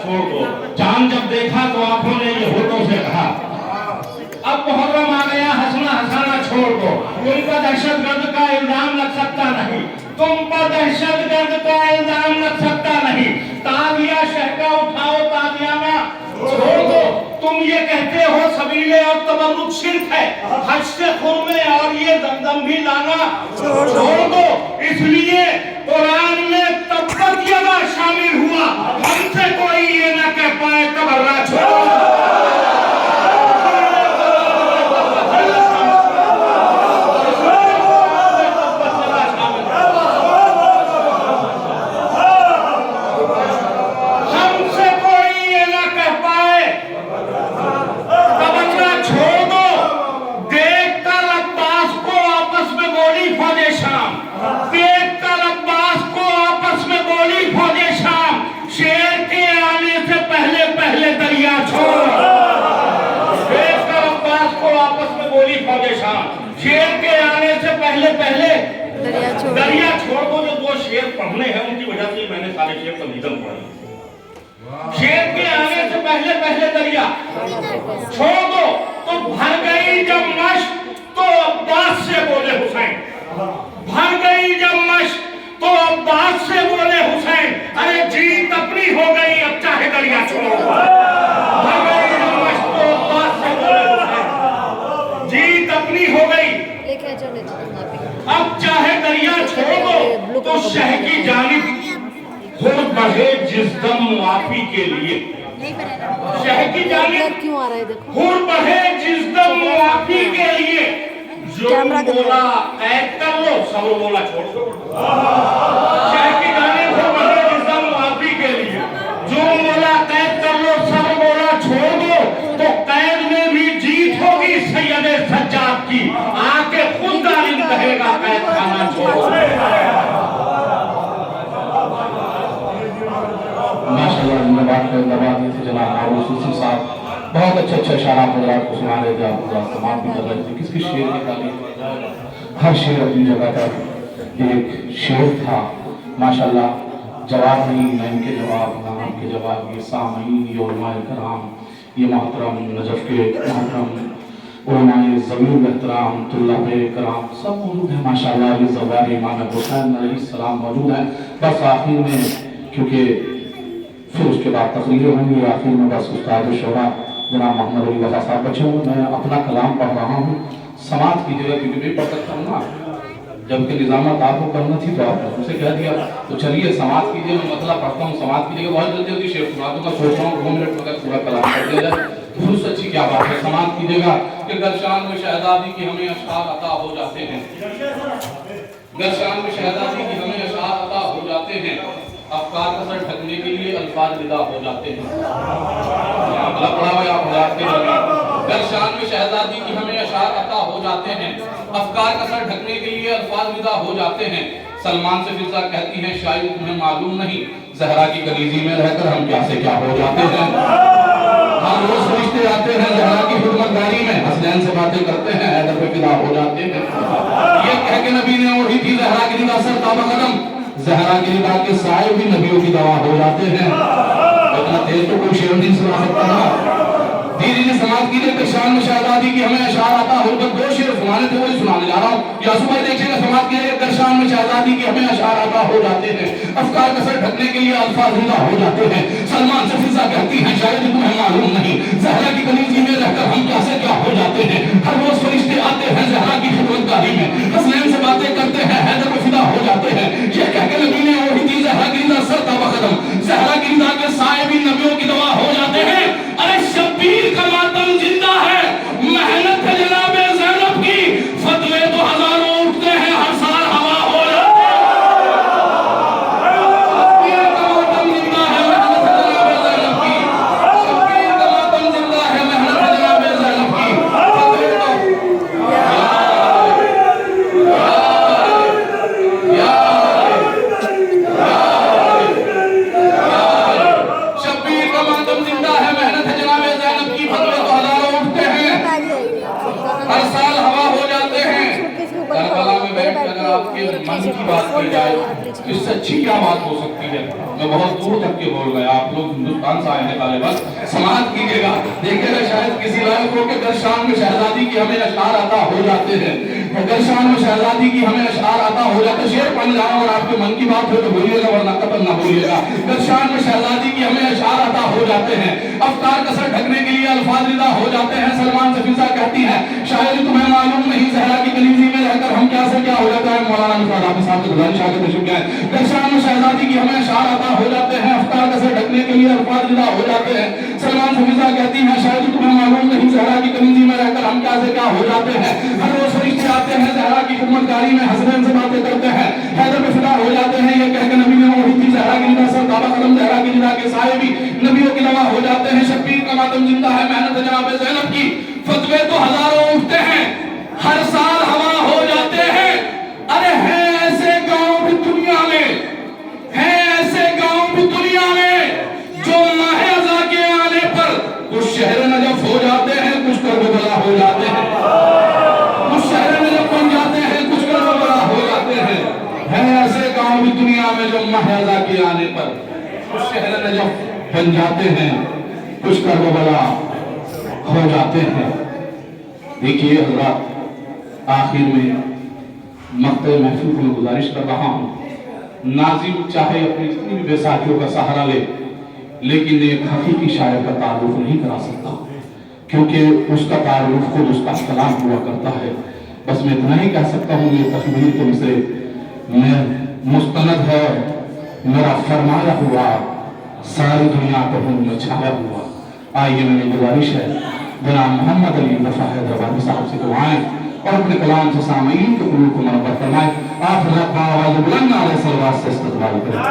छोड़ दो। चांद जब देखा तो आंखों ने ये होठों से कहा अब मुहर्रम आ गया, हंसना हंसाना छोड़ दो। तुम पर दहशतगर्द का इल्जाम लग सकता नहीं, तुम पर दहशतगर्द का इल्जाम लग सकता नहीं। तालिया शहका उठाओ, तालियाना छोड़ दो। तुम ये कहते हो सबीले और तबर्रुक शिर्क है, हज से खुरमे और ये दमदम भी लाना छोड़ दो। इसलिए कुरान में तब्बत यदा शामिल हुआ, हमसे कोई ये न कह पाए तबर्रा छोड़ो। शेर के आने से पहले पहले दरिया छोड़ दो। जो दो शेर पढ़ने हैं उनकी वजह से मैंने सारे शेर तमीज़न पढ़े। शेर के आने से पहले पहले दरिया छोड़ दो। तो भर गई जब मश्क तो अब्बास से बोले हुसैन, भर गई जब मश्क तो अब्बास से बोले हुसैन, अरे जीत अपनी हो गई अब चाहे दरिया छोड़ो। भर गई जब मश्क तो अब्बास से बोले हुसैन, जीत अपनी हो गई अब चाहे दरिया छोड़ दो। तो शह की जानिब खुद बढ़े जिस दम मुआफी के लिए, शह की जानिब खुद बढ़े जिस दम मुआफी के लिए, जो बोला कैद कर लो सब्र बोला छोड़ दो। शह की जानिब खुद बढ़े जिस दम मुआफी के लिए, जो बोला कैद कर लो सब्र बोला छोड़ दो। तो कैद में भी जीत होगी सैयद सज्जाद की, आके खुद जालिम कहेगा कैद खाना छोड़ो। माशाअल्लाह धन्यवाद थे जनाब और सुसी साहब, बहुत अच्छे अशारा हज़रात को सुना रहे थे, आप समाप्त भी कर रहे थे। किसकी शेर की तारीफ, हर शेर अपनी जगह पर एक शेर था माशाअल्लाह। जवाब नहीं ना इनके जवाब ना आपके जवाब, ये सामईन ये उलमाए कराम, ये मोहतरम नजफ के मोहतरम उलमाए ज़मीर एहतराम तुल्लाबे कराम सब मौजूद हैं माशाअल्लाह। ये ज़वार इमाम हुसैन अलैहिस्सलाम मौजूद हैं। बस आखिर में क्योंकि फिर उसके बाद तकरीरें होंगी, आखिर में बस उस्ताद शोरा जनाब मोहम्मद अली वफा साहब बच्चे हूँ, मैं अपना कलाम पढ़ रहा हूँ, समात कीजिएगा क्योंकि मैं पढ़ सकता हूँ ना। जबकि निजामत आपको करना थी तो आपने उनसे कह दिया, तो चलिए समात कीजिए, मैं मतलब पढ़ता हूँ, समात कीजिएगा। बहुत जल्दी जल्दी शेर सुना दूंगा, सोच रहा हूँ 2 मिनट में पूरा कलाम कर दिया जाए तो फिर सच्ची क्या बात है। समात कीजिएगा कि गलशान में शहजादी की हमें अशआर अता हो जाते हैं, गलशान में शहजादी की हमें अशआर अता हो जाते हैं, अफकार का सर ढकने के लिए अल्फाज विदा हो जाते हैं। गलशान में शहजादी की हमें अशआर अता हो जाते हैं, अफकार का सर ढकने के लिए अल्फाज विदा हो जाते हैं। सलमान से फिजा कहती हैं शायद तुम्हें मालूम नहीं, जहरा की कलीजी में रहकर हम क्या से क्या हो जाते हैं। हम रोज फरिश्ते आते हैं जहरा की खिदमतगारी में, हसनैन से बातें करते हैं हैदर पे फिदा हो जाते हैं। ये कह के नबी ने ओढ़ी थी जहरा की रिदा सर ताबा कदम, जहरा की रिदा के साए भी नबियों की दवा हो जाते हैं। इतना तेज तो कोई शेर नहीं सुना सकता था। धीरे धीरे समाप्त कीजिए कि शान में शहजादी की हमें अशआर आता हो। बस 2 शेर सुनाने थे वही सुनाने जा रहा हूँ। यासू भाई देखिएगा, समाप्त कीजिए कि शान में शहजादी की हमें अशआर आता हो जाते हैं, अफकार का सर ढकने के लिए अल्फाज विदा हो जाते हैं। सलमान से फिजा कहती हैं शायद तुम्हें मालूम नहीं, जहरा की कलीजी में रहकर हम क्या से क्या हो जाते हैं। हर रोज फरिश्ते आते हैं जहरा की खिदमतगारी में, हसनैन से बातें करते हैं हैदर पे फिदा हो जाते हैं। ये कह के नबी ने ओढ़ी थी जहरा की रिदा सर ताबा कदम, जहरा की रिदा के साए भी नबियों की दवा हो जाते हैं। अरे शब्बीर का मातम जिंदा है, मेहनत है जनाबे ज़ैनब की, फतवे तो हजारों उठते हैं हर साल हवा हो जाते हैं। शब्बीर का मातम जिंदा है, मेहनत है जनाबे ज़ैनब من کی بات کی جائے اس سے اچھی کیا بات ہو سکتی ہے؟ میں بہت دور تک کے بول گیا، آپ لوگ ہندوستان سے آئے ہیں طالبان، سماعت کیجئے گا، دیکھیں گا شاید کسی لائق ہو کہ در شان میں شہزادی کی ہمیں اشعار عطا ہو جاتے ہیں، در شان میں شہزادی کی ہمیں اشعار عطا ہو جاتے ہیں، شعر پڑھ جاؤں اور آپ کے من کی بات ہو تو بولیے گا ورنہ قطع نہ بولیے گا، در شان میں شہزادی کی ہمیں اشعار عطا ہو جاتے ہیں، افکار کا سر ڈھکنے کے لیے الفاظ رضا ہو جاتے ہیں، سلمان سے فضا کہتی ہے شاید تمہیں معلوم نہیں زہرا کی کلیزی میں رہ کر ہم کیا سے کیا ہو جاتا ہے، مولانا مفرد حافظ صاحب کے غزالی شاہ کے تشریف لائے، در شان میں شہزادی کی ہمیں اشعار عطا ہو جاتے ہیں، افکار کا سر ڈھکنے کے لیے الفاظ رضا ہو جاتے ہیں، سلمان سے فضا کہتی ہے شاید تمہیں معلوم نہیں زہرا کی کلیزی میں رہ کر ہم کیا سے کیا ہو جاتے ہیں، ہر روز فرشتے آتے ہیں زہرا کی خدمتگاری میں حسنین سے باتیں کرتے ہیں، حیدر پہ فدا ہو جاتے ہیں، یہ کہہ کہ نبی نے موحد کی زہرا کی رضا سر دعویٰ قدم زہرا کی رضا کے سائے بھی نبیوں کے لوا ہو جاتے ہیں، شبیر کا ماتم زندہ ہے محنت جناب زینب کی، فتوے تو ہزاروں اٹھتے ہیں، ہر سال ہوا ہو جاتے ہیں، ارے ہیں ایسے گاؤں بھی دنیا میں، ہیں ایسے گاؤں بھی دنیا میں جو ماہ ازا کے آنے پر کچھ شہر نجف ہو جاتے ہیں، کچھ کربلا ہو جاتے ہیں، کچھ شہر نجف بن جاتے ہیں، کچھ کربلا ہو جاتے ہیں، ہیں ایسے گاؤں بھی دنیا میں جو ماہ ازا کے آنے پر کچھ شہر نجف بن جاتے ہیں، کچھ کربلا ہو جاتے ہیں۔ دیکھیے حضرات، آخر میں مقطع محفوظ میں گزارش کر رہا ہوں، ناظم چاہے اپنی اتنی بھی بے ساکھیوں کا سہارا لے لیکن ایک حقیقی شاعر کا تعارف نہیں کرا سکتا، کیونکہ اس کا تعارف خود اس کا کلام ہوا کرتا ہے۔ بس میں اتنا ہی کہہ سکتا ہوں، یہ تخبیر تم سے میں مستند ہے، میرا فرمایا ہوا ساری دنیا کو ہوں میں چھایا ہوا۔ آئیے میری گزارش ہے جناب محمد علی رفع حیدرآبادی صاحب سے دعائیں اور اپنے کلام سے سامعین کے قلوب کو منور فرمائیں۔ آپ حضرات آواز بلند نعرہ صلوات سے استقبال کریں۔